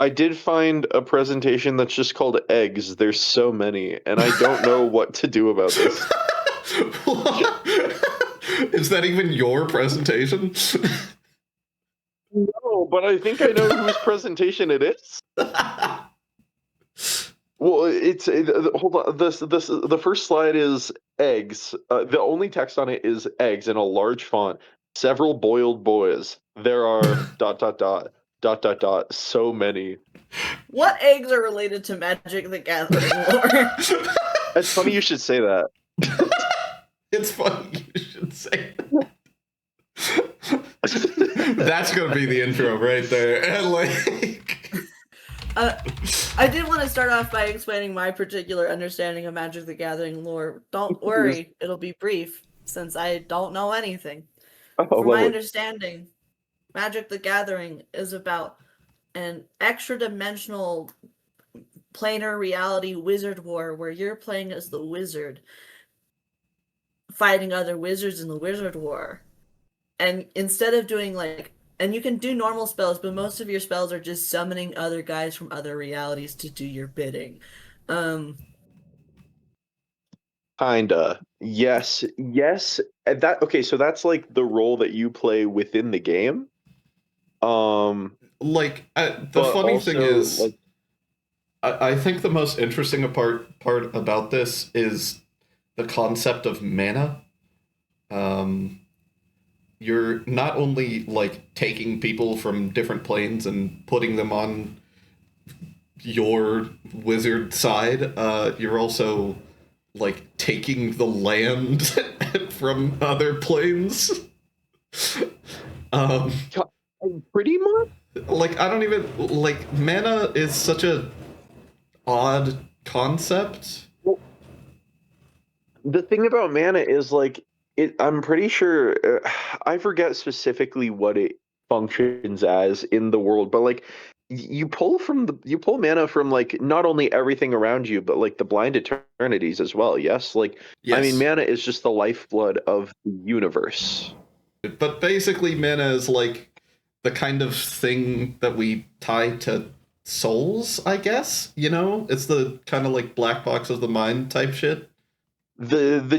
I did find a presentation that's just called eggs. There's so many, and I don't know what to do about this. Is that even your presentation? No, but I think I know whose presentation it is. Well, hold on. The first slide is eggs. The only text on it is eggs in a large font. Several boiled boys. There are dot dot dot dot dot dot. So many. What eggs are related to Magic the Gathering lore? It's funny you should say that. It's funny you should say that. That's gonna be the intro right there. And like, I did want to start off by explaining my particular understanding of Magic the Gathering lore. Don't worry, it'll be brief, since I don't know anything. Oh, From my lovely. understanding, Magic the Gathering is about an extra-dimensional planar reality wizard war where you're playing as the wizard fighting other wizards in the wizard war. And instead of doing and you can do normal spells, but most of your spells are just summoning other guys from other realities to do your bidding. Kinda. Yes. Yes. That okay, so that's like the role that you play within the game. the funny thing is, like, I think the most interesting part about this is the concept of mana. You're not only like taking people from different planes and putting them on your wizard side, you're also like taking the land from other planes. Pretty much. Like I don't even like mana is such a odd concept. Well, the thing about mana is like I'm pretty sure I forget specifically what it functions as in the world, but like you pull mana from like not only everything around you, but like the blind eternities as well. Yes, like I mean, Yes. mana is just the lifeblood of the universe. But basically mana is like the kind of thing that we tie to souls, I guess. You know? It's the kind of like black box of the mind type shit. The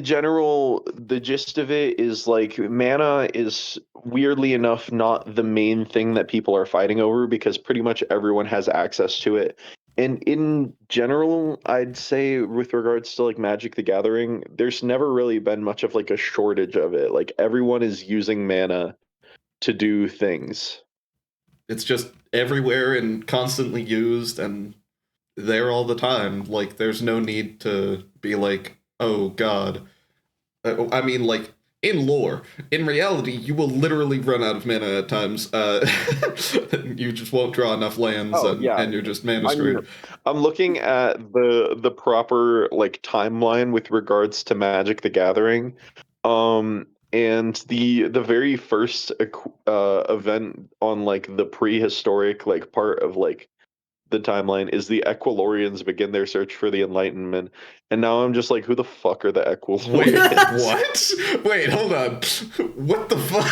gist of it is like mana is weirdly enough not the main thing that people are fighting over because pretty much everyone has access to it. And in general, I'd say with regards to like Magic the Gathering, there's never really been much of like a shortage of it. Like everyone is using mana to do things. It's just everywhere and constantly used and there all the time. Like there's no need to be like, "Oh god." I mean like in lore, in reality, you will literally run out of mana at times. You just won't draw enough lands, Oh yeah. and you're just mana I mean, screwed. I'm looking at the proper like timeline with regards to Magic the Gathering. And the very first event on like the prehistoric like part of like the timeline is the Equilorians begin their search for the Enlightenment. And now I'm just like, who the fuck are the Wait, Equilorians? what? Wait, hold on. What the fuck?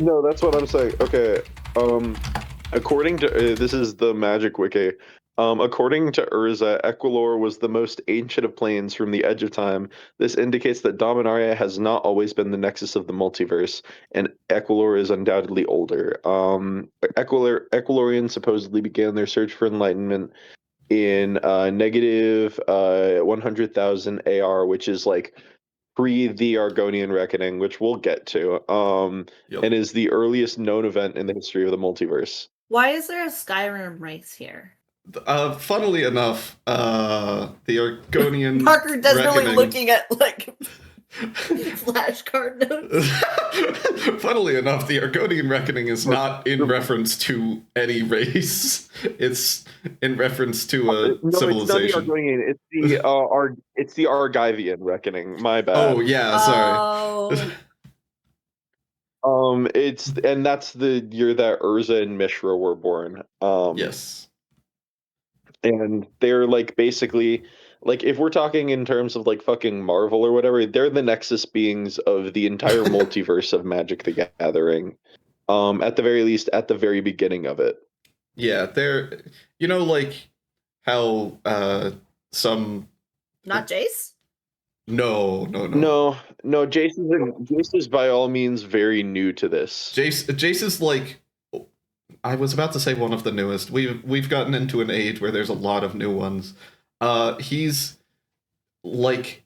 No, that's what I'm saying. Okay. According to this is the Magic Wiki. According to Urza, Equilor was the most ancient of planes from the edge of time. This indicates that Dominaria has not always been the nexus of the multiverse, and Equilor is undoubtedly older. Equilorians supposedly began their search for enlightenment in negative 100,000 AR, which is like pre the Argonian Reckoning, which we'll get to, Yep. and is the earliest known event in the history of the multiverse. Why is there a Skyrim race here? Funnily enough, the Argonian Parker desperately Reckoning. looking at like flashcard notes. Funnily enough, the Argonian Reckoning is not in reference to any race. It's in reference to a No, it's not the civilization. Argonian. It's the Argivian Reckoning. My Oh bad. yeah, sorry. Oh. It's and that's the year that Urza and Mishra were born. Yes. And they're like basically like if we're talking in terms of like fucking Marvel or whatever, they're the Nexus beings of the entire multiverse of Magic the Gathering. At the very least, at the very beginning of it. Yeah, they're like how some Not Jace? no. No, Jace is by all means very new to this. Jace is like, I was about to say one of the newest. We've gotten into an age where there's a lot of new ones. He's like,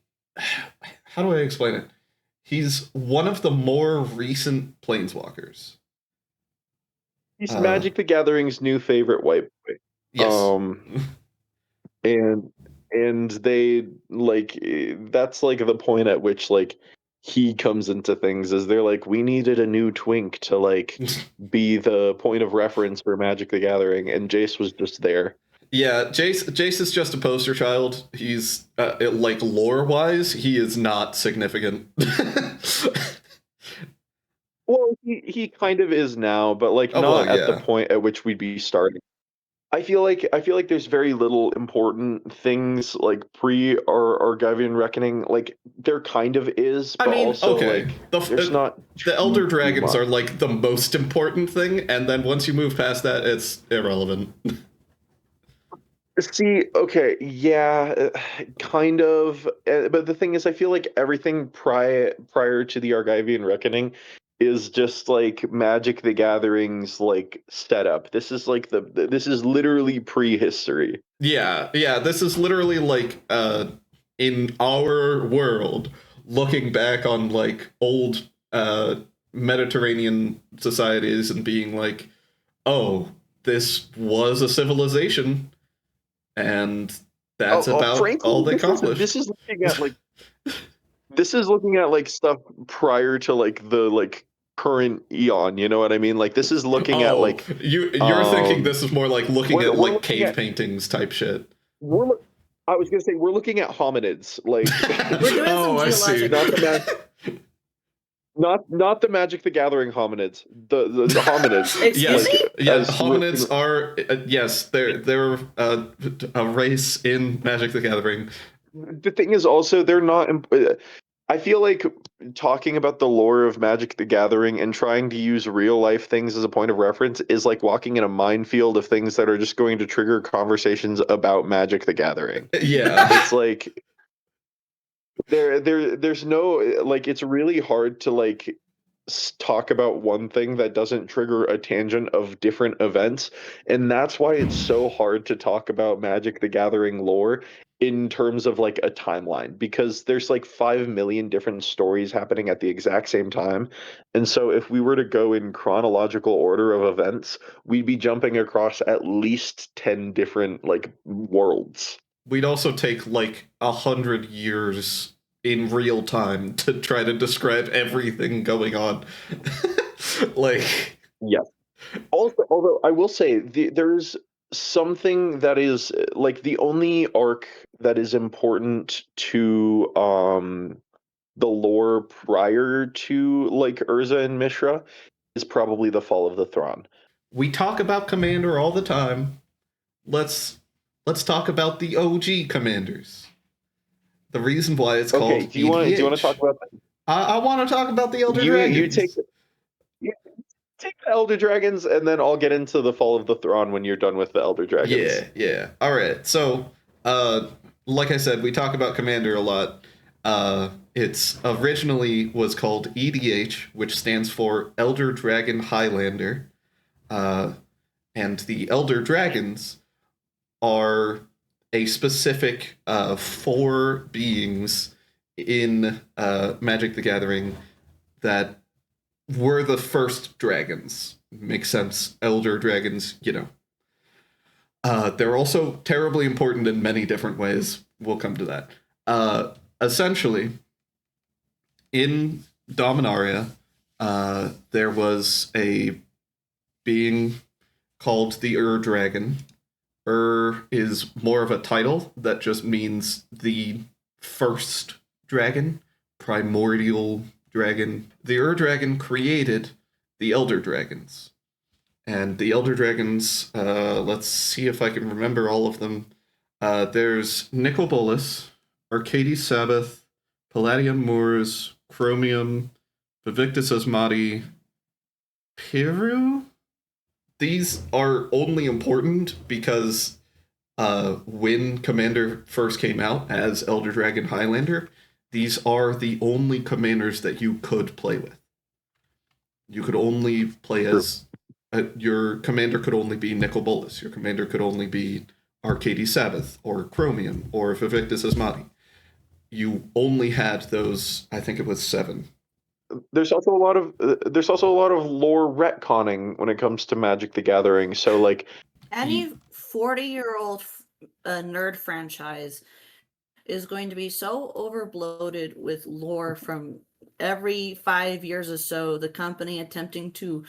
how do I explain it? He's one of the more recent planeswalkers. He's Magic the Gathering's new favorite white boy. Yes. And they like that's like the point at which like he comes into things is they're like we needed a new twink to like be the point of reference for Magic the Gathering, and Jace was just there. Yeah, Jace is just a poster child. He's like lore wise, he is not significant. Well, he kind of is now, but like not at the point at which we'd be starting. I feel like there's very little important things like pre or Argivian Reckoning. Like there kind of is, but also okay. like there's not. The Elder Dragons are like the most important thing, and then once you move past that, it's irrelevant. See, okay, yeah, kind of. But the thing is, I feel like everything prior to the Argivian Reckoning is just like Magic the Gathering's like setup. This is like this is literally prehistory. Yeah, this is literally like in our world, looking back on like old Mediterranean societies and being like, oh, this was a civilization, and that's about frankly, all they accomplished. This is looking at like this is looking at like stuff prior to like the like current eon, you know what I mean? Like this is looking at like you're thinking this is more like looking at like cave paintings type shit. I was gonna say we're looking at hominids, like we're doing some geologic. Not the Magic the Gathering hominids, the hominids. Excuse me? Yeah, hominids are yes, they're a race in Magic the Gathering. The thing is also they're not. I feel like talking about the lore of Magic the Gathering and trying to use real life things as a point of reference is like walking in a minefield of things that are just going to trigger conversations about Magic the Gathering. Yeah. It's like there's no like it's really hard to like talk about one thing that doesn't trigger a tangent of different events, and that's why it's so hard to talk about Magic the Gathering lore in terms of like a timeline, because there's like 5 million different stories happening at the exact same time. And so if we were to go in chronological order of events, we'd be jumping across at least 10 different like worlds. We'd also take like 100 years in real time to try to describe everything going on. Like, yes. Also, although I will say there's something that is like the only arc that is important to the lore prior to like Urza and Mishra is probably the Fall of the Thrawn. We talk about Commander all the time. Let's talk about the OG Commanders. The reason why it's called EDH. Do you want to talk about that? I want to talk about the Elder Dragons. You take the Elder Dragons, and then I'll get into the Fall of the Thrawn when you're done with the Elder Dragons. Yeah. All right. So, like I said, we talk about Commander a lot. It's originally was called EDH, which stands for Elder Dragon Highlander. And the Elder Dragons are a specific 4 beings in Magic the Gathering that were the first dragons. Makes sense. Elder dragons, they're also terribly important in many different ways. We'll come to that. Essentially, in Dominaria, there was a being called the Dragon. Is more of a title that just means the first dragon, primordial dragon. The Dragon created the Elder Dragons. And the Elder Dragons, let's see if I can remember all of them. There's Nicol Bolas, Arcades Sabbath, Palladium Moors, Chromium, Vivictus Asmati, Piru? These are only important because when Commander first came out as Elder Dragon Highlander, these are the only commanders that you could play with. You could only play as your commander could only be Nicol Bolas. Your commander could only be Arcady Sabbath or Chromium or Vivictus Asmati. You only had those. I think it was 7. There's also a lot of lore retconning when it comes to Magic the Gathering. So like Any 40-year-old nerd franchise is going to be so overbloated with lore from every 5 years or so, the company attempting to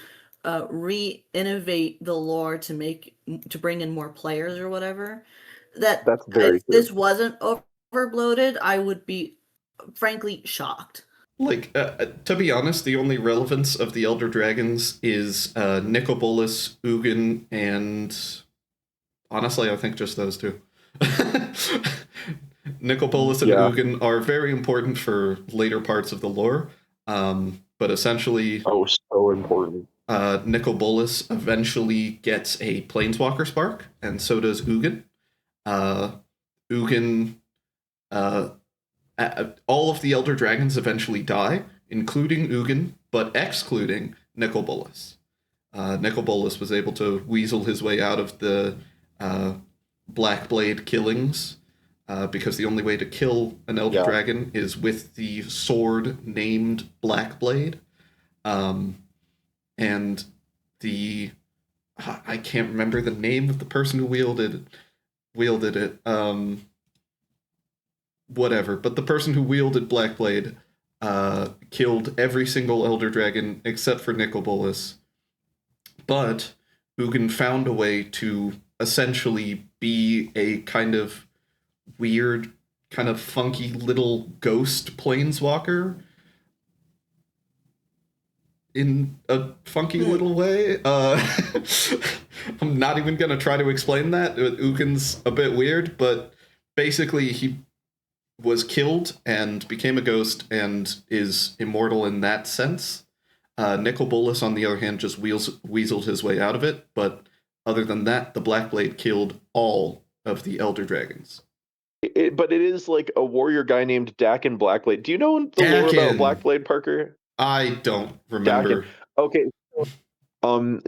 re-innovate the lore to bring in more players or whatever. That that's very if true. this wasn't overbloated, I would be frankly shocked. Like, to be honest, the only relevance of the Elder Dragons is Nicol Bolas, Ugin, and honestly, I think just those two. Nicol Bolas and Ugin are very important for later parts of the lore, but essentially, so important. Nicol Bolas eventually gets a Planeswalker Spark, and so does Ugin. Ugin, all of the Elder Dragons eventually die, including Ugin, but excluding Nicol Bolas. Nicol Bolas was able to weasel his way out of the Black Blade killings, because the only way to kill an Elder Dragon is with the sword named Black Blade. And I can't remember the name of the person who wielded it. Whatever, but the person who wielded Black Blade killed every single Elder Dragon except for Nicol Bolas. But Ugin found a way to essentially be a kind of weird, kind of funky little ghost planeswalker in a funky little way. I'm not even going to try to explain that. Ugin's a bit weird, but basically he was killed and became a ghost and is immortal in that sense. Nicol Bolas, on the other hand, just weaseled his way out of it, but other than that, the Black Blade killed all of the Elder Dragons. But it is like a warrior guy named Dakin Blackblade. Do you know the lore about Blackblade, Parker? I don't remember. Dakin. Okay.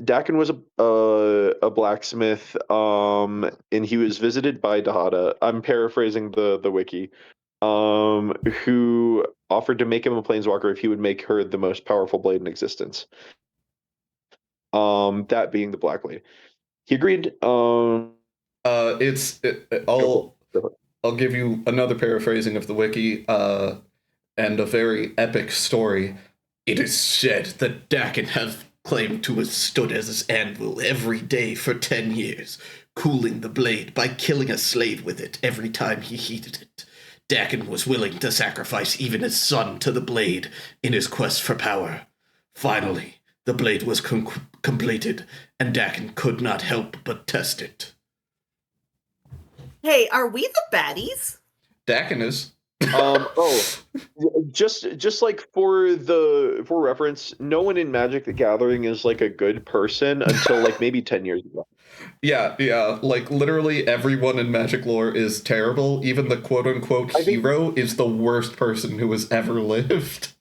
Dakin was a blacksmith, and he was visited by Dahada. I'm paraphrasing the wiki. Who offered to make him a planeswalker if he would make her the most powerful blade in existence. That being the Black Blade. He agreed. I'll give you another paraphrasing of the wiki, and a very epic story. It is said that Dakin has claimed to have stood as his anvil every day for 10 years, cooling the blade by killing a slave with it every time he heated it. Dakin was willing to sacrifice even his son to the blade in his quest for power. Finally, the blade was completed, and Dakin could not help but test it. Hey, are we the baddies? Dakin is. Just like for reference, no one in Magic the Gathering is like a good person until like maybe 10 years ago. Yeah, like literally everyone in Magic lore is terrible. Even the quote-unquote hero is the worst person who has ever lived.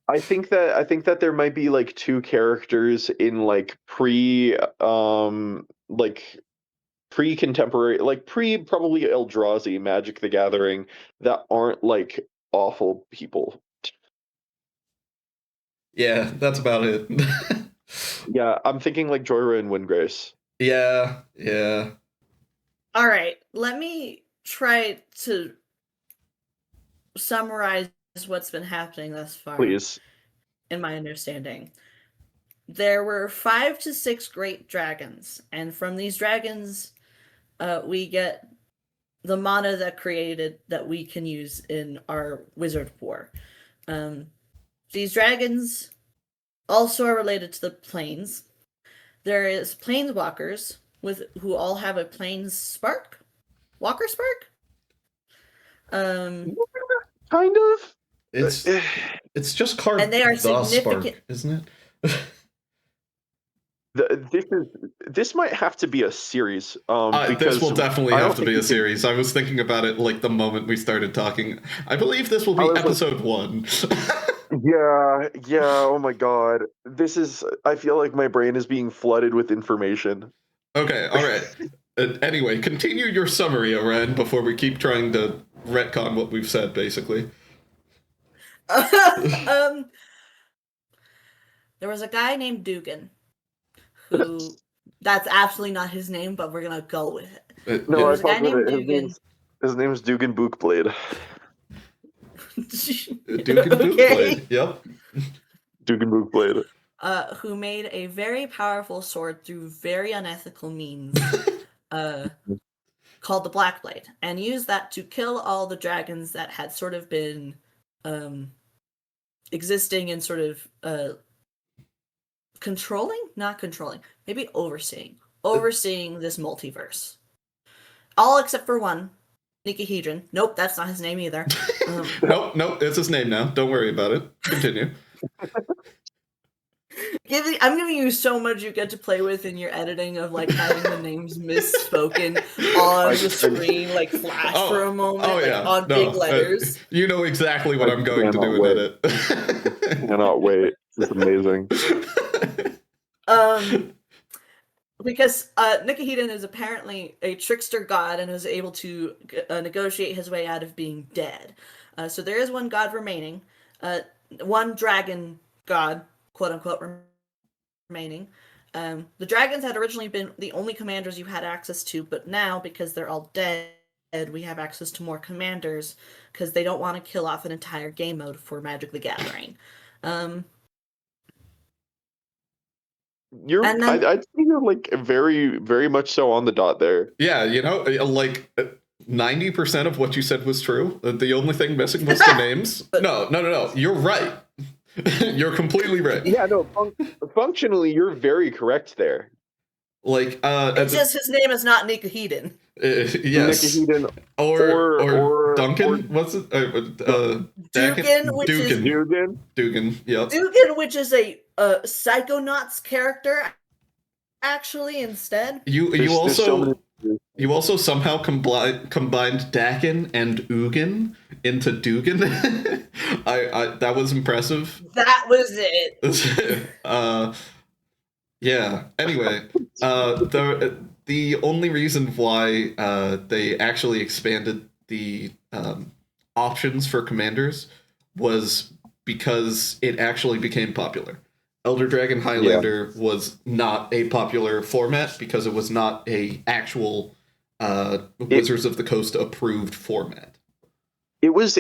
I think that there might be like 2 characters in like pre-contemporary, like probably Eldrazi Magic the Gathering that aren't like awful people. Yeah, that's about it. Yeah, I'm thinking like Joyra and Windgrace. Yeah. All right, let me try to summarize what's been happening thus far. Please. In my understanding, there were 5 to 6 great dragons, and from these dragons, we get the mana that we can use in our Wizard War. These dragons also are related to the planes. There is planeswalkers who all have a planes spark, walker spark. Kind of. It's just carved, and they are the significant. spark, isn't it? This might have to be a series, This because will definitely I have don't to think be you a can. series. I was thinking about it like the moment we started talking. I believe this will I be was like, episode 1. yeah, yeah. Oh my god, this is. I feel like my brain is being flooded with information. Okay, all right. Anyway, continue your summary, Oren, before we keep trying to retcon what we've said, basically. um, there was a guy named Dugan who that's absolutely not his name, but we're gonna go with it. No, There Yeah, I was a guy fuck with named it. Dugan. His name's Dugan Bookblade. Dugan Okay. Bootblade. Yep. Dugan Bookblade. Who made a very powerful sword through very unethical means, called the Black Blade, and used that to kill all the dragons that had sort of been existing and sort of not controlling, maybe overseeing this multiverse. All except for one, Nikahedron. Nope, that's not his name either. Nope, it's his name now. Don't worry about it. Continue. I'm giving you so much you get to play with in your editing of like having the names misspoken on the screen, like flash for a moment, like yeah. on big No, letters. you know exactly what I I'm going to cannot do in wait. edit. Cannot wait. This is amazing. Because Nikahedron is apparently a trickster god and was able to negotiate his way out of being dead. So there is one god remaining, one dragon god, quote unquote, remaining. The dragons had originally been the only commanders you had access to, but now, because they're all dead, we have access to more commanders because they don't want to kill off an entire game mode for Magic the Gathering. And then I'd say you're like very, very much so on the dot there. Yeah, like 90% of what you said was true. The only thing missing was the names. No. You're right. You're completely right. Yeah, no, functionally, you're very correct there. Like, it's just his name is not Nikahedron. yes, Nikahedron or Duncan. or What's it? Dugan, which is Dugan. Yep. Dugan, which is a Psychonauts character, actually. Instead, You also somehow combined Dakin and Ugin into Dugan. I that was impressive. that was it. Yeah. Anyway, the only reason why they actually expanded the options for commanders was because it actually became popular. Elder Dragon Highlander was not a popular format because it was not a actual Wizards of the Coast approved format. It was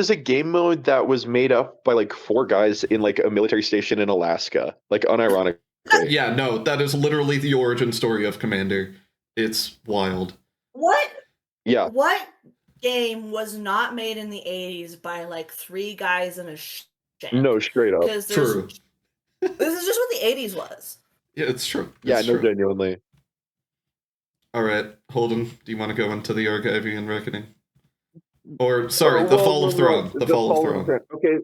a game mode that was made up by like 4 guys in like a military station in Alaska, like unironically. Yeah, no, that is literally the origin story of Commander. It's wild. What? Yeah. What game was not made in the 80s by like 3 guys in a shed? No, straight up. True. This is just what the 80s was. Yeah, it's true. Yeah, no, genuinely. All right, Holden, do you want to go into the Argivian Reckoning? Or, sorry, the Fall of Thrawn. The Fall of Thrawn. Okay.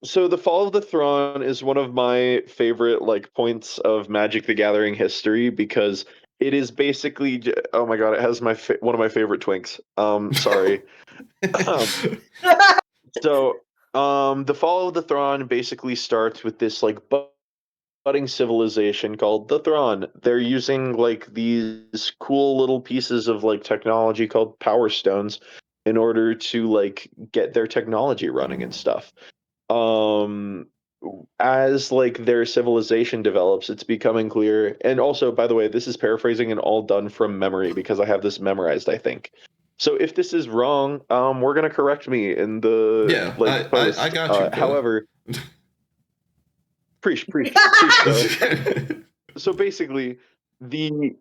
So the Fall of the Thrawn is one of my favorite like points of Magic the Gathering history because it is basically oh my god, it has one of my favorite twinks. Sorry. So the Fall of the Thrawn basically starts with this like budding civilization called the Thrawn. They're using like these cool little pieces of like technology called Power Stones in order to like get their technology running and stuff. As like their civilization develops, it's becoming clear. And also, by the way, this is paraphrasing and all done from memory because I have this memorized, I think. So if this is wrong, we're gonna correct me in the post. I got you. However, preach, so basically, the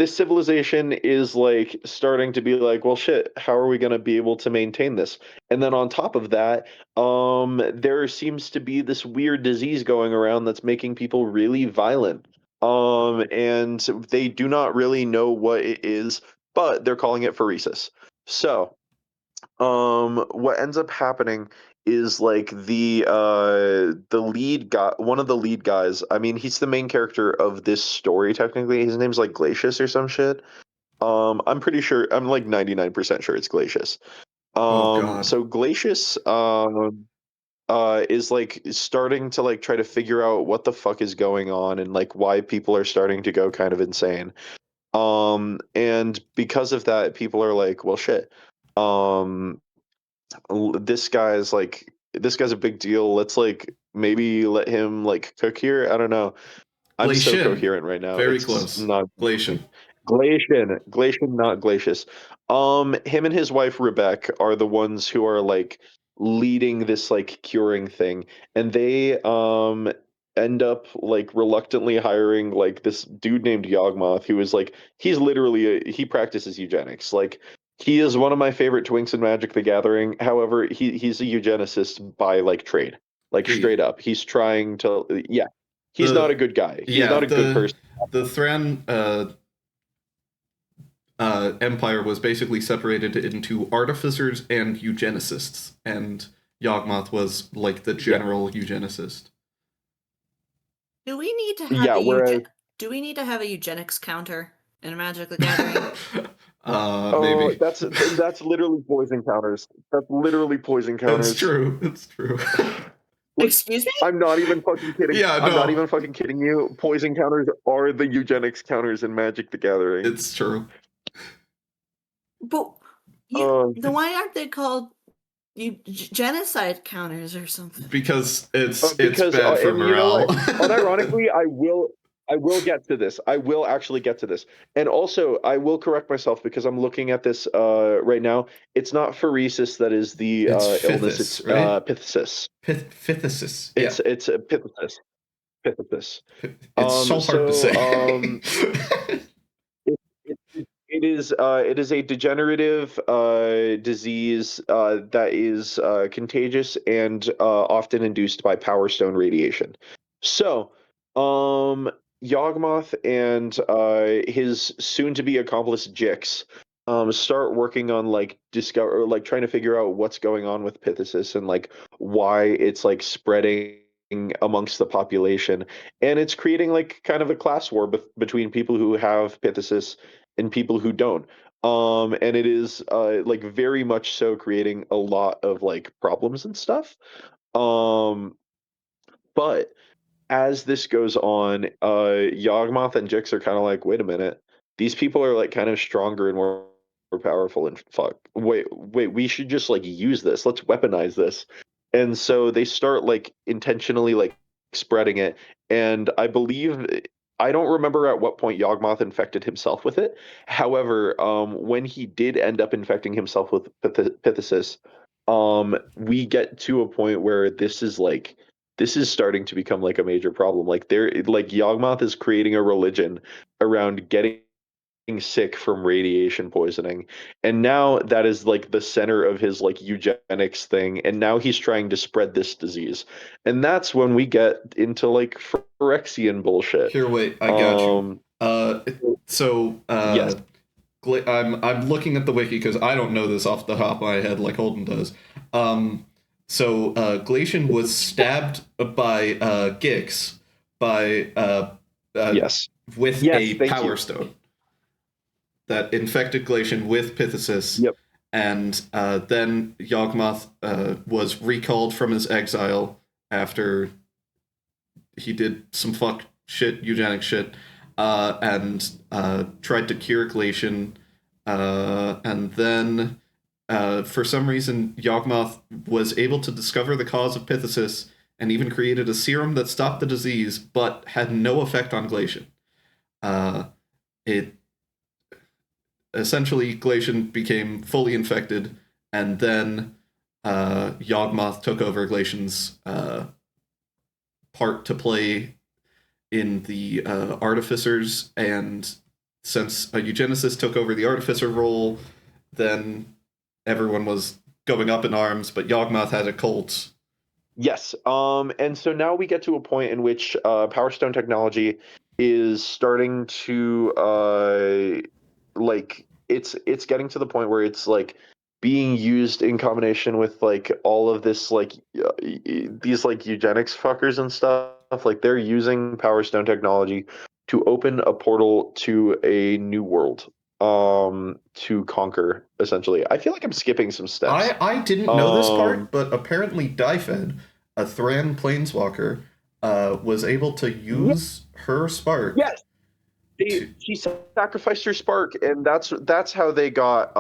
civilization is like starting to be like, well, shit, how are we going to be able to maintain this? And then on top of that, there seems to be this weird disease going around that's making people really violent. And they do not really know what it is, but they're calling it pheresis. So what ends up happening is like the lead guy, one of the lead guys. I mean, he's the main character of this story technically. His name's like Glacius or some shit. I'm pretty sure. I'm like 99% sure it's Glacius. Oh God. So Glacius is like starting to like try to figure out what the fuck is going on and like why people are starting to go kind of insane. And because of that, people are like, well, shit. Um, this guy's a big deal. Let's like maybe let him like cook here. I don't know. I'm so Glacian. coherent right now. Very It's close. not Glacian. Glacian, not Glacius. Him and his wife Rebecca are the ones who are like leading this like curing thing, and they end up like reluctantly hiring like this dude named Yawgmoth, who is like he practices eugenics. Like he is one of my favorite twinks in Magic the Gathering. However, he's a eugenicist by like trade, like The straight up. He's trying to yeah. He's not the a good guy. He's yeah not a good person. the Thran empire was basically separated into artificers and eugenicists, and Yawgmoth was like the Yeah. general eugenicist. Do we need to have Yeah, whereas Do we need to have a eugenics counter in Magic the Gathering? oh, Maybe. that's literally poison counters. That's literally poison It's counters. true. It's true. Like, Excuse me? I'm not even fucking kidding. Yeah, I'm not no, even fucking kidding you. Poison counters are the eugenics counters in Magic the Gathering. it's true. But Um, then why aren't they called genocide counters or something? Because it's because bad for and you know morale. what? Unironically, I will get to this. I will actually get to this. And also, I will correct myself because I'm looking at this right now. It's not phoresis that is the It's illness. phthisis, It's right? phthisis. Phthisis. Yeah. It's a phthisis. Phthisis. It's so hard to say. It, it is a degenerative disease that is contagious and often induced by Power Stone radiation. So, Yawgmoth and his soon-to-be accomplice Jix start working on like discover like trying to figure out what's going on with Phthisis and like why it's like spreading amongst the population, and it's creating like kind of a class war between people who have Phthisis and people who don't. And it is like very much so creating a lot of like problems and stuff. Um, but as this goes on, Yawgmoth and Jix are kind of like, wait a minute, these people are like kind of stronger and more powerful. And fuck, wait, we should just like use this. Let's weaponize this. And so they start like intentionally like spreading it. And I believe I don't remember at what point Yawgmoth infected himself with it. However, when he did end up infecting himself with Phthisis, we get to a point where this is starting to become like a major problem. Like Yawgmoth is creating a religion around getting sick from radiation poisoning. And now that is like the center of his like eugenics thing. And now he's trying to spread this disease. And that's when we get into like Phyrexian bullshit. Here, wait, I got you. Um So yes. I'm looking at the wiki because I don't know this off the top of my head like Holden does. So Glacian was stabbed by Gix by Yes. with Yes, a thank power you. stone that infected Glacian with Phthisis. Yep. And then Yawgmoth was recalled from his exile after he did some fuck shit, eugenic shit, and tried to cure Glacian. And then, for some reason, Yawgmoth was able to discover the cause of Phthisis and even created a serum that stopped the disease, but had no effect on Glacian. It essentially Glacian became fully infected, and then Yawgmoth took over Glacian's part to play in the artificers, and since a eugenicist took over the artificer role, then everyone was going up in arms, but Yawgmoth had a cult. Yes. And so now we get to a point in which Power Stone technology is starting to like it's getting to the point where it's like being used in combination with like all of this like these like eugenics fuckers and stuff. Like they're using Power Stone technology to open a portal to a new world to conquer essentially. I feel like I'm skipping some steps. I didn't know this part, but apparently Dyfed, a Thran planeswalker, was able to use her spark. Yes, To, she sacrificed her spark, and that's how they got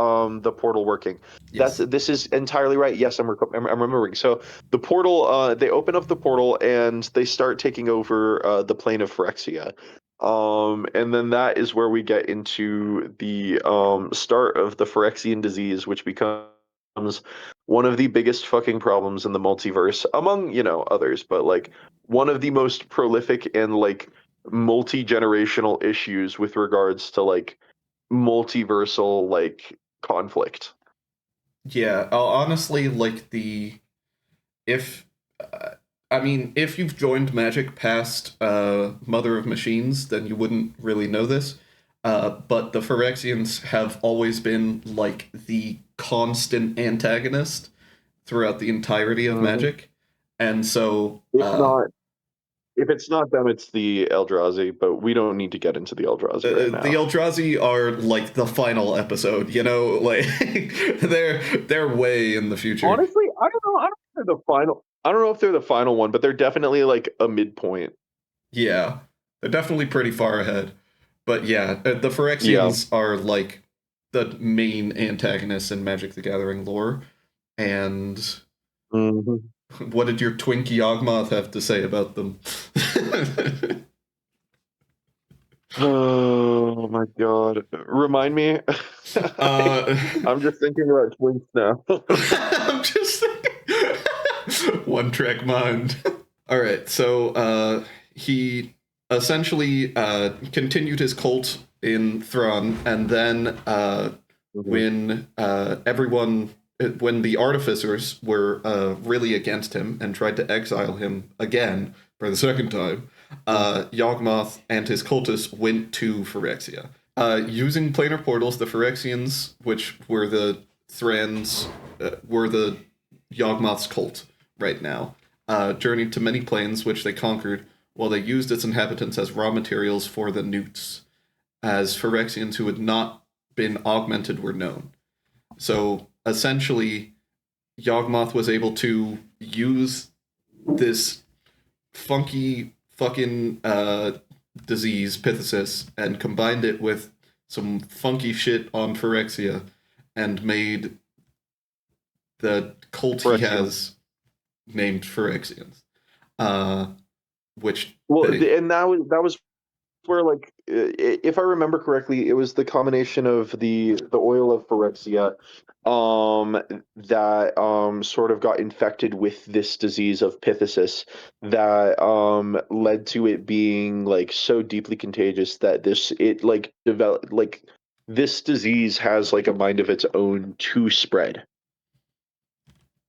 the portal working. yes. This is entirely right. Yes, I'm remembering. So the portal, they open up the portal and they start taking over the plane of Phyrexia. And then that is where we get into the start of the Phyrexian disease, which becomes one of the biggest fucking problems in the multiverse, among, others, but like one of the most prolific and like multi-generational issues with regards to like multiversal like conflict. Yeah, honestly, like if I mean, if you've joined Magic past Mother of Machines, then you wouldn't really know this. But the Phyrexians have always been like the constant antagonist throughout the entirety of Magic, and so If it's not them, it's the Eldrazi, but we don't need to get into the Eldrazi right now. the Eldrazi are like the final episode, like they're way in the future. Honestly, I don't know. I don't know if they're the final. I don't know if they're the final one, but they're definitely like a midpoint. Yeah, they're definitely pretty far ahead. But yeah, the Phyrexians are like the main antagonists in Magic the Gathering lore. And what did your Twinkie Yawgmoth have to say about them? Oh my god. Remind me. I'm just thinking about twinks now. I'm just thinking. One track mind. All right, so he essentially continued his cult in Thrawn, and then when when the artificers were really against him and tried to exile him again for the second time, Yawgmoth and his cultists went to Phyrexia. Using planar portals, the Phyrexians, which were the Thrans, were the Yawgmoth's cult right now, journeyed to many planes which they conquered, while they used its inhabitants as raw materials for the newts, as Phyrexians who had not been augmented were known. So essentially, Yawgmoth was able to use this funky fucking disease, Pithesis, and combined it with some funky shit on Phyrexia, and made the cult he has named Phyrexians. Which and that was where, like, if I remember correctly, it was the combination of the oil of Phyrexia that sort of got infected with this disease of Pithesis that led to it being like so deeply contagious that it like developed like this disease has like a mind of its own to spread.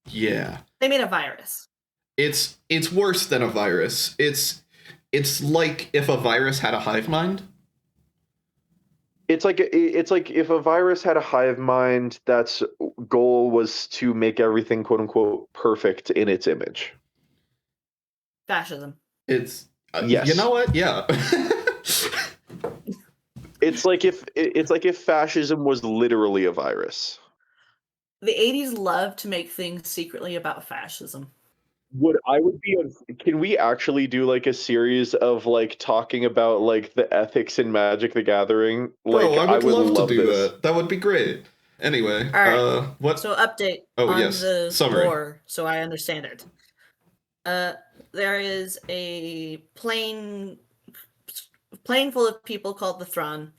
Yeah. They made a virus. It's worse than a virus. It's like if a virus had a hive mind. It's like if a virus had a hive mind that's goal was to make everything quote unquote perfect in its image. Fascism. It's yes. You know what? Yeah. It's like if fascism was literally a virus. The 80s loved to make things secretly about fascism. Can we actually do like a series of like talking about like the ethics in Magic the Gathering? Like, Bro, I would love to do this. that. That would be great. Anyway, all right. What? So update on the summary. lore, so I understand it. There is a plane full of people called the Thrawn,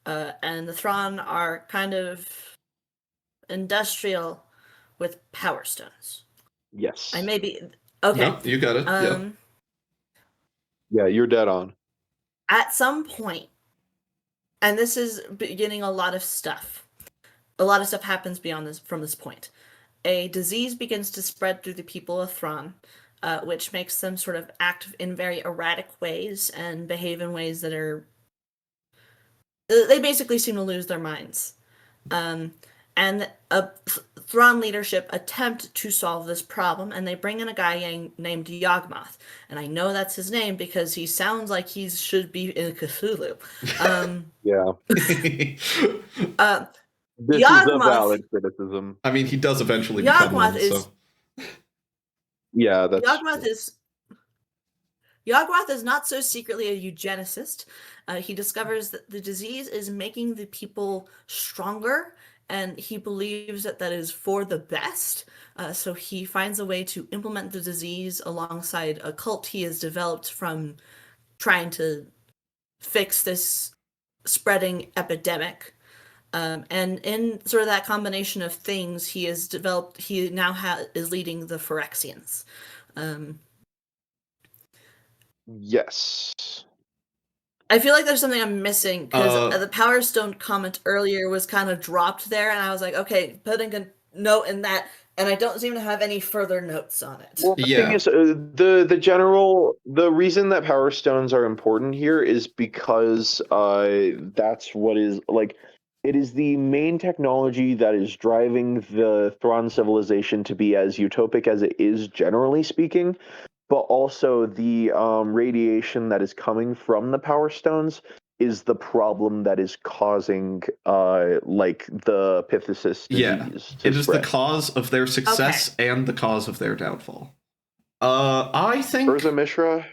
and the Thrawn are kind of industrial with power stones. Yes. I may be okay. No, you got it. Yeah, you're dead on. At some point, and this is beginning a lot of stuff. A lot of stuff happens beyond this from this point. A disease begins to spread through the people of Thrawn, which makes them sort of act in very erratic ways and behave in ways that are... They basically seem to lose their minds. and Thrawn leadership attempt to solve this problem, and they bring in a guy named Yawgmoth, and I know that's his name because he sounds like he should be in Cthulhu. Yeah. This is a Yawgmoth. valid criticism. I mean, he does eventually become one, so. Yeah, that's Yawgmoth is. Yawgmoth is not so secretly a eugenicist. He discovers that the disease is making the people stronger, and he believes that that is for the best. So he finds a way to implement the disease alongside a cult he has developed from trying to fix this spreading epidemic. And in sort of that combination of things, he has developed. He now is leading the Phyrexians. Yes. I feel like there's something I'm missing because the Power Stone comment earlier was kind of dropped there, and I was like, okay, putting a note in that, and I don't seem to have any further notes on it. Well, the thing is, the reason that Power Stones are important here is because that's what is like. It is the main technology that is driving the Thrawn civilization to be as utopic as it is, generally speaking. But also the radiation that is coming from the Power Stones is the problem that is causing like the Phthisis disease to it is spread. the cause of their success and the cause of their downfall. I think Urza Mishra.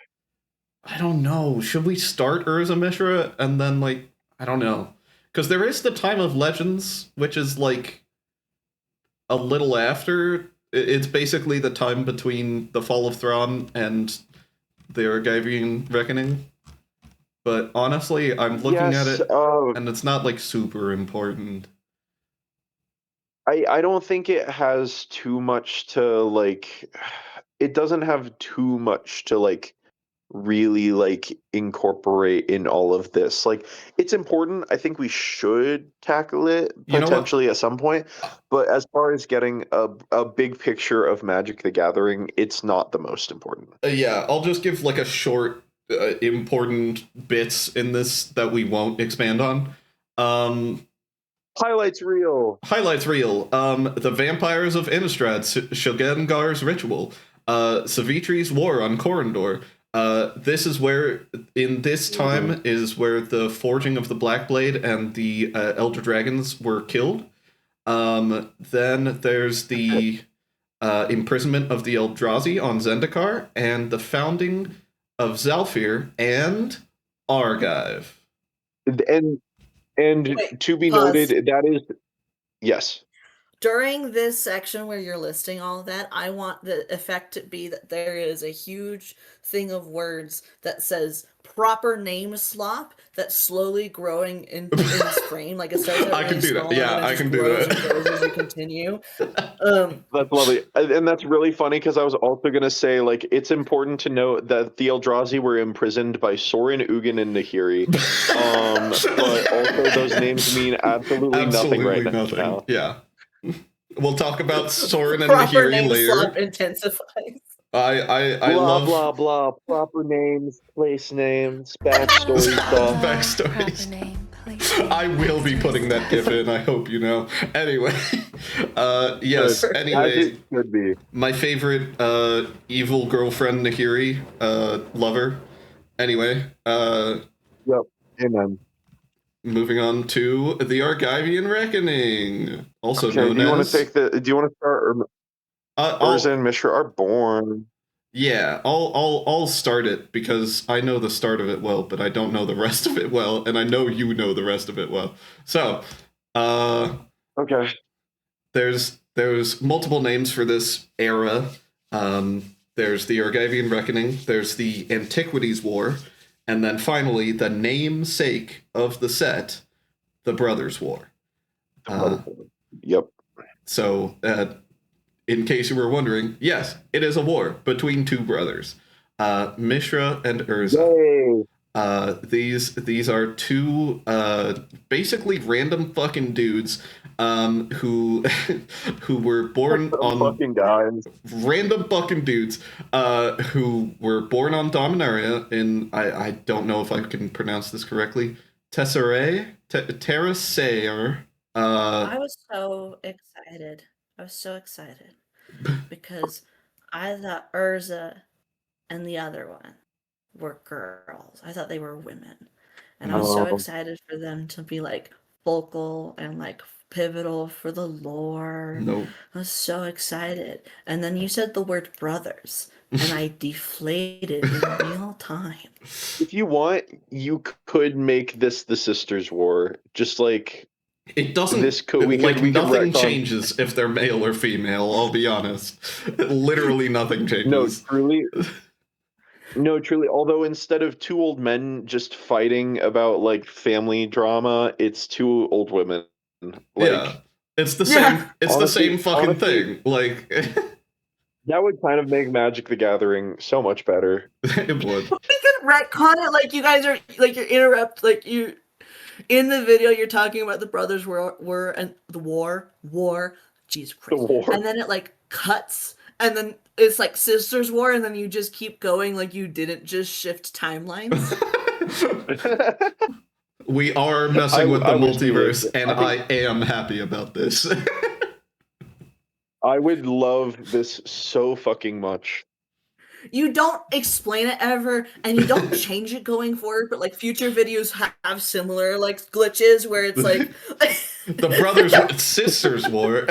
I don't know. Should we start Urza Mishra and then like I don't know, because there is the Time of Legends, which is like a little after. It's basically the time between the fall of Thrawn and the Argivian Reckoning. But honestly, I'm looking at it, and it's not like super important. I don't think it has too much to like. It doesn't have too much to like really like incorporate in all of this. Like, it's important. I think we should tackle it potentially at some point. But as far as getting a big picture of Magic the Gathering, it's not the most important. Yeah, I'll just give like a short important bits in this that we won't expand on. Highlights reel. The Vampires of Innistrad, Shogengar's Ritual, Savitri's War on Corondor. This is where, in this time, is where the forging of the Black Blade and the Elder Dragons were killed. Then there's the imprisonment of the Eldrazi on Zendikar, and the founding of Zalfir and Argive. And wait, to be noted, that is yes. During this section where you're listing all of that, I want the effect to be that there is a huge thing of words that says proper name slop that's slowly growing in its frame. Like it starts I can do that. Yeah, I can do that. And grows as you continue. That's lovely. And that's really funny because I was also going to say, like, it's important to note that the Eldrazi were imprisoned by Sorin, Ugin, and Nahiri. But also those names mean absolutely nothing right now. Yeah. We'll talk about Sorin and Nahiri later. Intensifies. I blah, love blah blah proper names, place names, backstory stuff. Backstories. I will be putting that GIF in. I hope you know. Anyway, yes. Anyway, could be my favorite evil girlfriend Nahiri, lover. Anyway, yep. Amen. Moving on to the Argivian Reckoning, also known do you as. Do you want to start? Urza and Mishra are born. Yeah, I'll start it because I know the start of it well, but I don't know the rest of it well, and I know you know the rest of it well. So, okay. There's multiple names for this era. There's the Argivian Reckoning. There's the Antiquities War. And then finally, the namesake of the set, the Brothers' War. Yep. So, in case you were wondering, yes, it is a war between two brothers, Mishra and Urza. These are two basically random fucking dudes who were born on fucking guys. Random fucking dudes who were born on Dominaria in I don't know if I can pronounce this correctly. Terrasaer. I was so excited. I was so excited because I thought Urza and the other one were girls. I thought they were women. And I was so no, Um, excited for them to be like vocal and like pivotal for the lore. no. I was so excited. And then you said the word brothers, and I deflated in real time. if you want, you could make this the Sisters' War. Just like It doesn't this could like we could nothing retcon. changes if they're male or female, I'll be honest. Literally nothing No, changes. truly, no, truly. Although instead of two old men just fighting about like family drama, it's two old women. Yeah. Like Yeah. It's the same fucking honestly, thing. Like that would kind of make Magic the Gathering so much better. it would. We can retcon it like you guys are like you're interrupt like you in the video you're talking about the brothers were and the war Jesus The Christ, war. and then it like cuts and then it's like sisters war and then you just keep going like you didn't just shift timelines. We are messing with the I wish we multiverse, would. and I am happy about this. I would love this so fucking much. You don't explain it ever and you don't change it going forward, but like future videos have similar like glitches where it's like The brothers sisters war.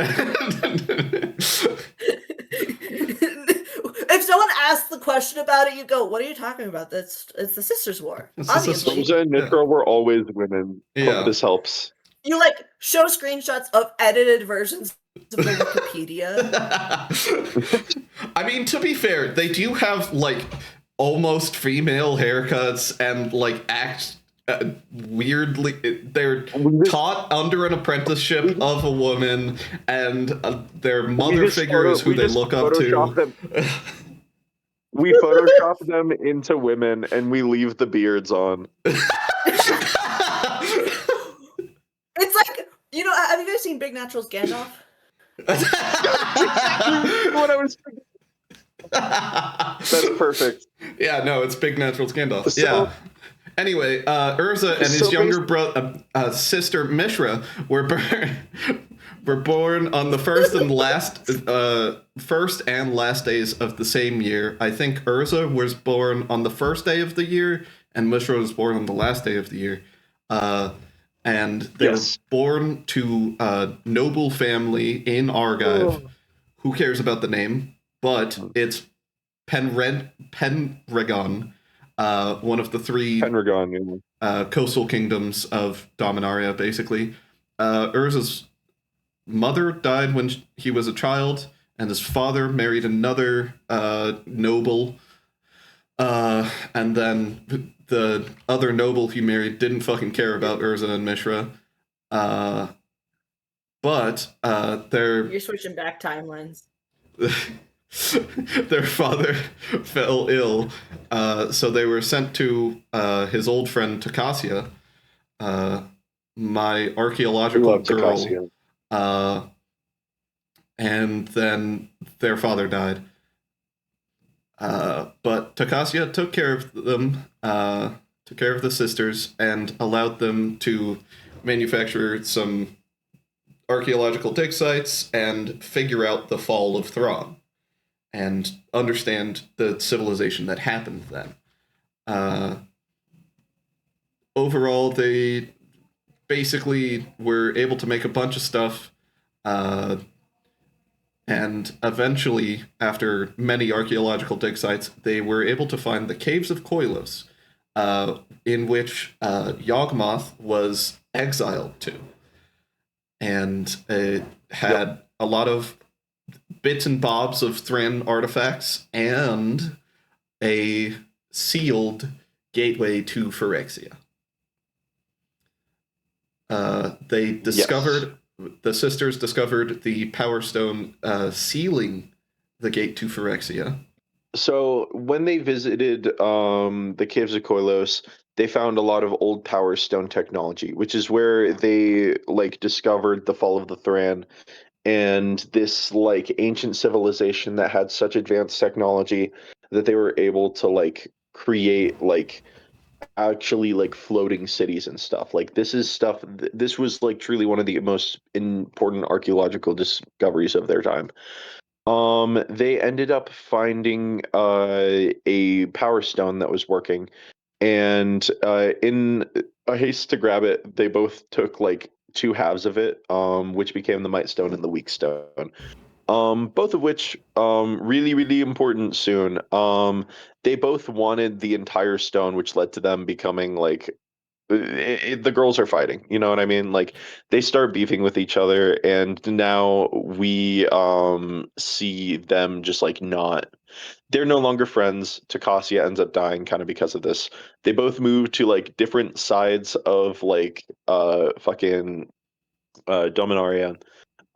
if someone asks the question about it, you go, "What are you talking about? It's the sisters' war." It's the Obviously, sisters' Rosa and Mithra were always women. Hope Yeah. this helps. you like show screenshots of edited versions of the Wikipedia. I mean, to be fair, they do have like almost female haircuts and like act weirdly. They're taught under an apprenticeship of a woman, and their mother figure is who they look up to. We Photoshop them into women and we leave the beards on. It's like have you guys seen Big Natural's Gandalf? What I was thinking. That's perfect. Yeah, no, it's Big Natural Gandalf. So- Yeah. Anyway, Urza and his younger brother, sister Mishra were born on the first and last days of the same year. I think Urza was born on the first day of the year, and Mishra was born on the last day of the year. And they were born to a noble family in Argive. Oh. Who cares about the name? But it's Penregon, one of the three Penregon, coastal kingdoms of Dominaria, basically. Urza's mother died when he was a child, and his father married another noble. And then the other noble he married didn't fucking care about Urza and Mishra. But You're switching back timelines. their father fell ill, so they were sent to his old friend Takasia, my archaeological girl, and then their father died. But Takasia took care of them, took care of the sisters, and allowed them to manufacture some archaeological dig sites and figure out the fall of Thrawn and understand the civilization that happened then. Overall, they basically were able to make a bunch of stuff, and eventually, after many archaeological dig sites, they were able to find the Caves of Koilos, in which Yawgmoth was exiled to. And it had a lot of bits and bobs of Thran artifacts and a sealed gateway to Phyrexia. They discovered, the sisters discovered the Power Stone sealing the gate to Phyrexia. So when they visited the Caves of Koilos, they found a lot of old Power Stone technology, which is where they like discovered the fall of the Thran and this like ancient civilization that had such advanced technology that they were able to like create like actually like floating cities and stuff. Like this is stuff. This was like truly one of the most important archaeological discoveries of their time. They ended up finding a power stone that was working, and in a haste to grab it, they both took like two halves of it, which became the Might Stone and the Weak Stone. Both of which really really important soon. They both wanted the entire stone, which led to them becoming like the girls are fighting, you know what I mean? Like they start beefing with each other, and now we see them just like not, they're no longer friends. Takasia ends up dying kind of because of this. They both move to like different sides of like fucking Dominaria.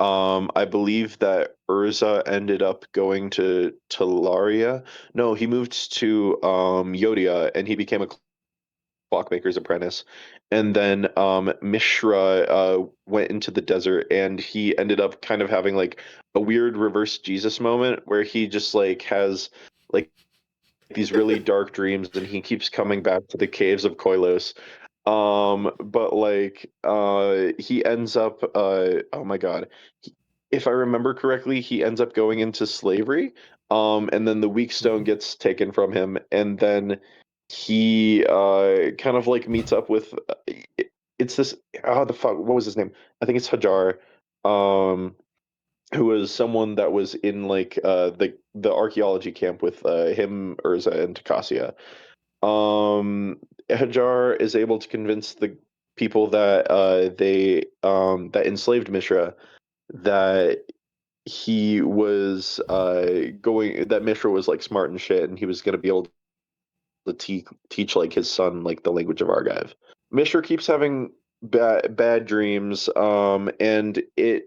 I believe that Urza ended up going to Talaria. No, he moved to Yodia, and he became a clockmaker's apprentice. And then Mishra went into the desert, and he ended up kind of having like a weird reverse Jesus moment where he just like has like these really dark dreams, and he keeps coming back to the caves of Koilos. But like he ends up oh my God. If I remember correctly, he ends up going into slavery. And then the weak stone gets taken from him, and then he kind of like meets up with it's this, oh the fuck, what was his name? I think it's Hajar. Um who was someone that was in like the archaeology camp with him, Urza, and Takasia. Hajar is able to convince the people that they that enslaved Mishra that he was going that Mishra was like smart and shit, and he was going to be able to teach like his son like the language of Argive. Mishra keeps having bad dreams, and it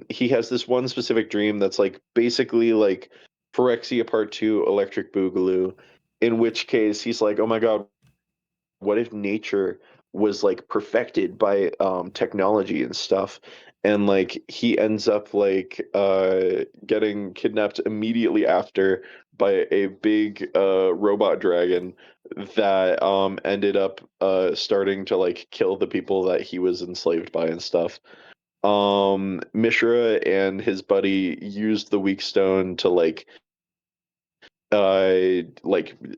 he has this one specific dream that's like basically like Phyrexia Part 2 Electric Boogaloo, in which case he's like, oh my God, what if nature was like perfected by technology and stuff, and like he ends up like getting kidnapped immediately after by a big robot dragon that ended up starting to like kill the people that he was enslaved by and stuff. Mishra and his buddy used the weak stone to like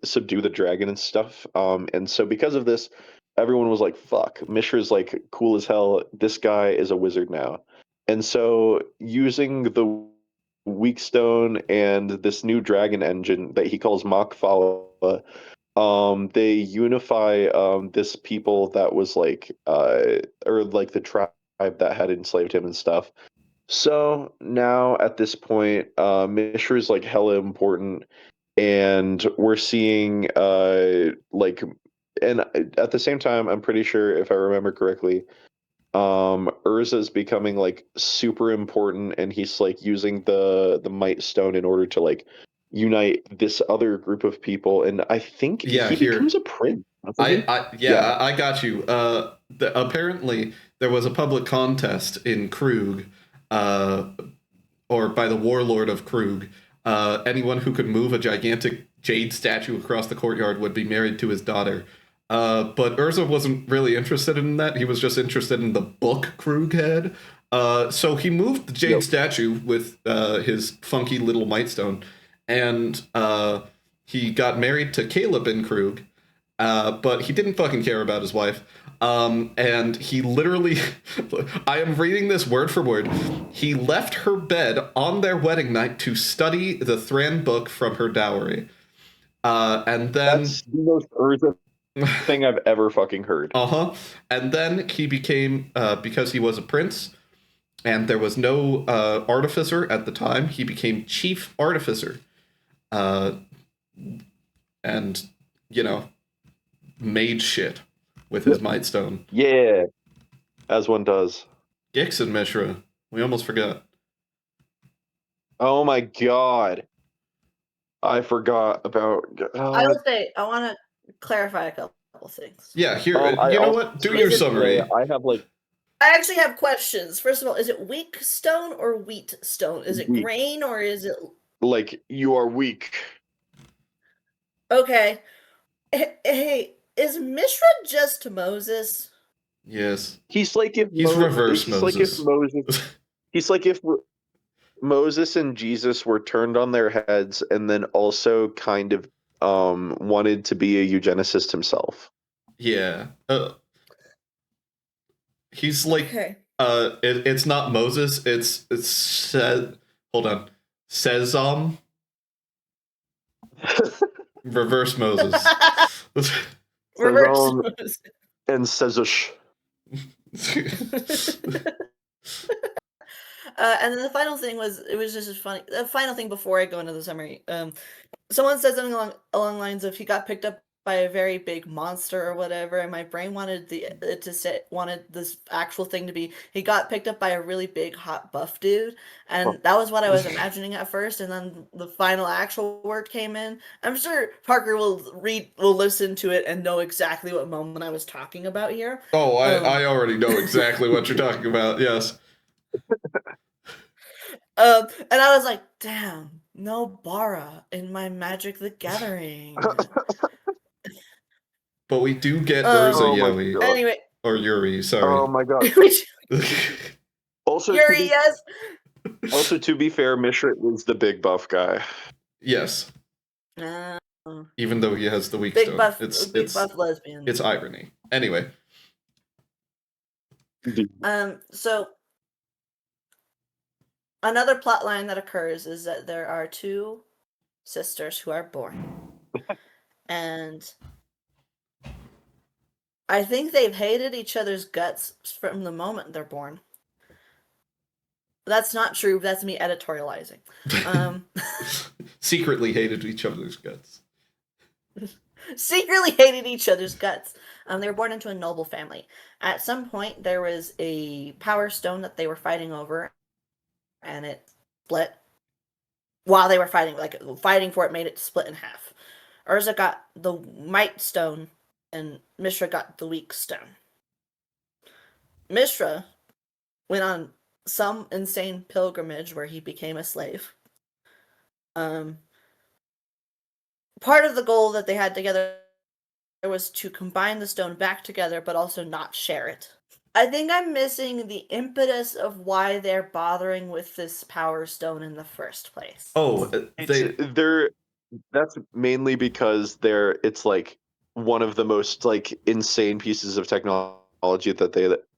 subdue the dragon and stuff. And so because of this, everyone was like, fuck, Mishra's like cool as hell. This guy is a wizard now. And so using the weak stone and this new dragon engine that he calls Makfala, they unify this people that was like or like the tribe that had enslaved him and stuff. So now at this point, Mishra's like hella important, and we're seeing like, and at the same time, I'm pretty sure if I remember correctly, Urza's becoming like super important, and he's like using the Might Stone in order to like unite this other group of people, and I think Yeah, he here. becomes a prince, doesn't he? Yeah, I got you. Apparently, there was a public contest in Krug, uh, or by the warlord of Krug. Anyone who could move a gigantic jade statue across the courtyard would be married to his daughter. But Urza wasn't really interested in that. He was just interested in the book Krug had. So he moved the jade Yep. statue with his funky little mightstone, and he got married to Caleb in Krug. But he didn't fucking care about his wife. And he literally, I am reading this word for word. He left her bed on their wedding night to study the Thran book from her dowry. And then, That's the most Urza thing I've ever fucking heard. and then he became, because he was a prince and there was no artificer at the time, he became chief artificer. And, you know, made shit with his Might Stone. Yeah, as one does. Gix and Mishra. We almost forgot. Oh my God. I forgot about. I will say I want to clarify a couple things. Yeah, here. I You know also what? Do wanted your to say summary. I have like I actually have questions. First of all, is it weak stone or wheat stone? Is it weak. grain or is it Like you are weak. okay? Hey, Is Mishra just Moses? Yes. He's like if He's reverse he's like if Moses. he's like if Moses and Jesus were turned on their heads and then also kind of wanted to be a eugenicist himself. Yeah. He's like Okay. it's not Moses, it's said hold on. Sezam. Reverse Moses. Reverse Sezam Moses. and Sezush. And then the final thing was, it was just funny. The final thing before I go into the summary, someone said something along the lines of he got picked up by a very big monster or whatever, and my brain wanted wanted this actual thing to be he got picked up by a really big hot buff dude, and that was what I was imagining at first, and then the final actual word came in. I'm sure Parker will listen to it and know exactly what moment I was talking about here. Oh, I already know exactly what you're talking about. Yes. And I was like, damn, no Bara in my Magic the Gathering. But we do get Urza Oh my Yoi. God. Anyway. Or Yuri, sorry. Oh my god. Also, Yuri, yes. Also, to be fair, Mishra is the big buff guy. Yes. Even though he has the weak big stone. buff, It's big buff lesbian. It's irony. Anyway. So another plot line that occurs is that there are two sisters who are born. And I think they've hated each other's guts from the moment they're born. That's not true. That's me editorializing. Secretly hated each other's guts. Secretly hated each other's guts. They were born into a noble family. At some point, there was a power stone that they were fighting over, and it split. While they were fighting, fighting for it, made it split in half. Urza got the might stone, and Mishra got the weak stone. Mishra went on some insane pilgrimage where he became a slave. Part of the goal that they had together was to combine the stone back together, but also not share it. I think I'm missing the impetus of why they're bothering with this power stone in the first place. Oh, that's mainly because it's like one of the most like insane pieces of technology that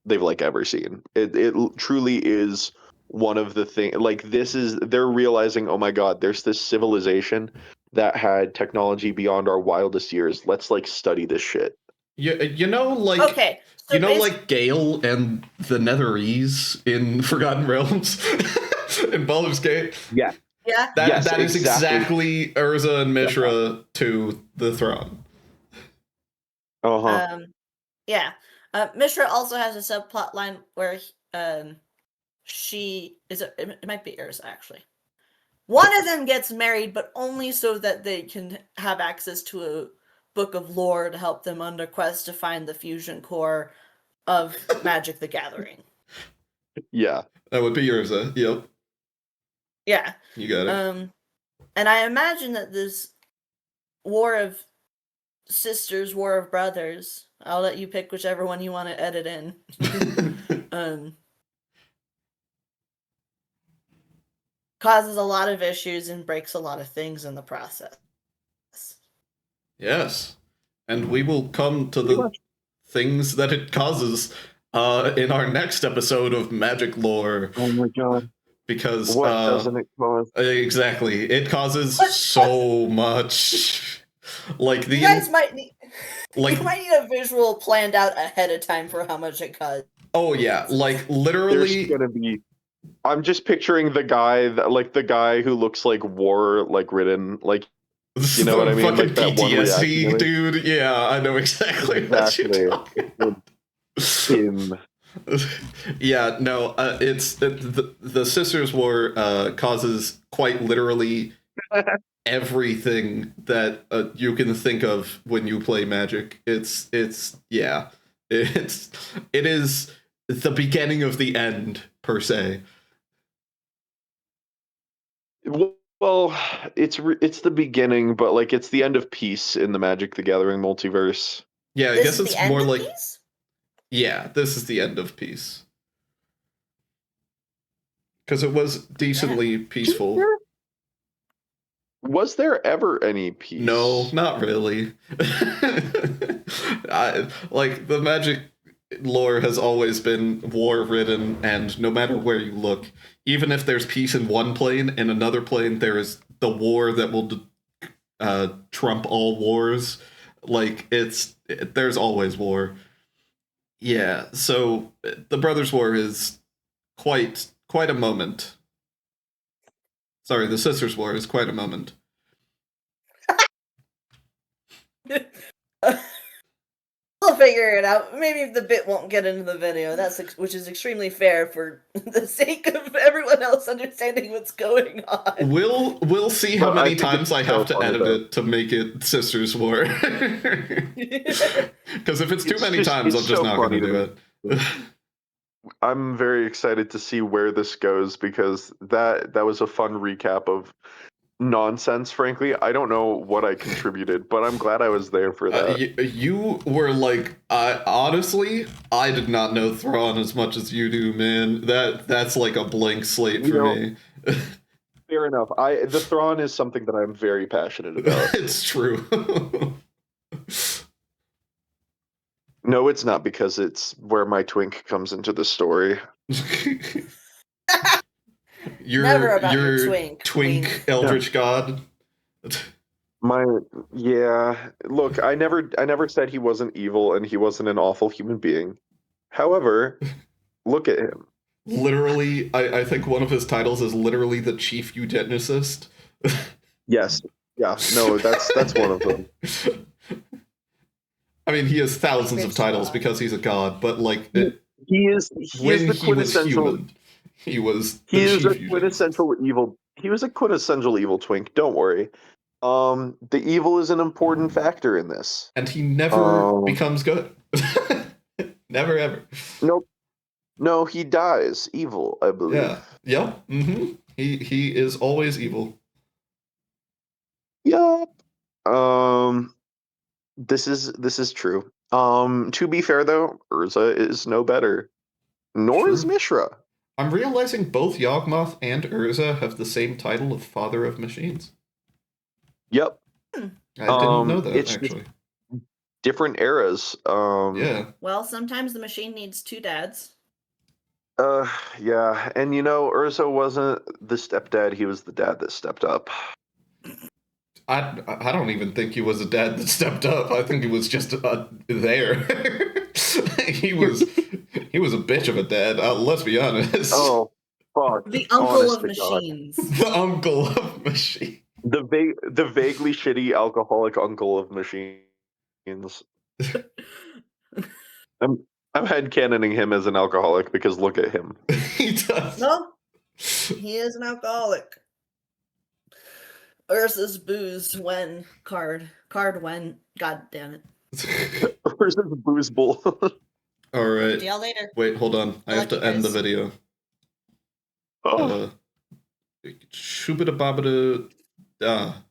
they've like ever seen. It truly is one of the things, like they're realizing, oh my god, there's this civilization that had technology beyond our wildest years. Let's like study this shit. You know, like okay, so like Gale and the Netherese in Forgotten Realms in Baldur's Gate. Yeah. Yeah. That is exactly Urza and Mishra to the throne. Uh-huh. Yeah. Mishra also has a subplot line where she is it might be Urza actually. One of them gets married, but only so that they can have access to a book of lore to help them on their quest to find the fusion core of Magic the Gathering. Yeah. That would be Urza. Yep. Yeah. You got it. And I imagine that this War of Sisters, War of Brothers, I'll let you pick whichever one you want to edit in. Causes a lot of issues and breaks a lot of things in the process. Yes. And we will come to the things that it causes in our next episode of Magic Lore. Oh my god. Because what doesn't it cause? Exactly. It causes so much. Like you guys might need you might need a visual planned out ahead of time for how much it costs. Oh yeah, like literally there's gonna be I'm just picturing the guy who looks like war like ridden, like you know what I mean? Fucking Like that PTSD, one dude. Yeah, I know exactly what you're talking about. Him. Yeah, no, it's the Sisters War causes quite literally everything that you can think of when you play Magic. It is the beginning of the end per se. Well, it's the beginning, but like it's the end of peace in the Magic the Gathering multiverse. Yeah, I This guess is it's the end more of like these? yeah, this is the end of peace. Because it was decently peaceful. Was there ever any No, peace? not really. Like the Magic lore has always been war ridden, and no matter where you look, even if there's peace in one plane, in another plane there is the war that will trump all wars. Like there's always war. Yeah, so the Brothers' War is quite a moment. Sorry, the Sisters' War is quite a moment. We'll figure it out. Maybe the bit won't get into the video. Which is extremely fair for the sake of everyone else understanding what's going on. We'll see how But I many think times it's I so have to funny, edit though. it to make it Sisters War. Because if it's too many times, I'm It's just so not funny going to do me. it. I'm very excited to see where this goes because that was a fun recap of nonsense. Frankly, I don't know what I contributed, but I'm glad I was there for that. You were like, honestly, I did not know Thrawn as much as you do, man. That's like a blank slate You for know, me. fair enough. The Thrawn is something that I'm very passionate about. It's true. No, it's not because it's where my twink comes into the story. Never about your twink twink. eldritch god. My yeah, look, I never said he wasn't evil and he wasn't an awful human being. However, look at him. Literally, I think one of his titles is literally the chief eugenicist. Yes. Yeah, no, that's one of them. I mean, he has thousands of Secret titles Squad. because he's a god, but like He is when the he was quintessential human, he was he the is chief a eugenicist. quintessential evil. He was a quintessential evil twink, don't worry. The evil is an important factor in this. And he never Um becomes good. Never ever. nope. No, he dies evil, I believe. Yeah. Yep. Mm-hmm. He is always evil. Yup. Um this is true. To be fair though, Urza is no better. Nor is True. Mishra. I'm realizing both Yawgmoth and Urza have the same title of Father of Machines. Yep. I didn't know that, It's just actually. different eras. Yeah. Well, sometimes the machine needs two dads. Yeah, and Urza wasn't the stepdad, he was the dad that stepped up. I don't even think he was a dad that stepped up. I think he was just there. he was a bitch of a dad. Let's be honest. Oh, fuck. The uncle Honest of to God. machines. The uncle of machine. The vaguely shitty alcoholic uncle of machines. I'm headcanoning him as an alcoholic because look at him. He does. No, he is an alcoholic. Ursa's booze when card when. God damn it. Urza's booze bowl. All right. See y'all later. Wait, hold on. I have like to you end the guys. video. Oh. Shubida babida. Ah.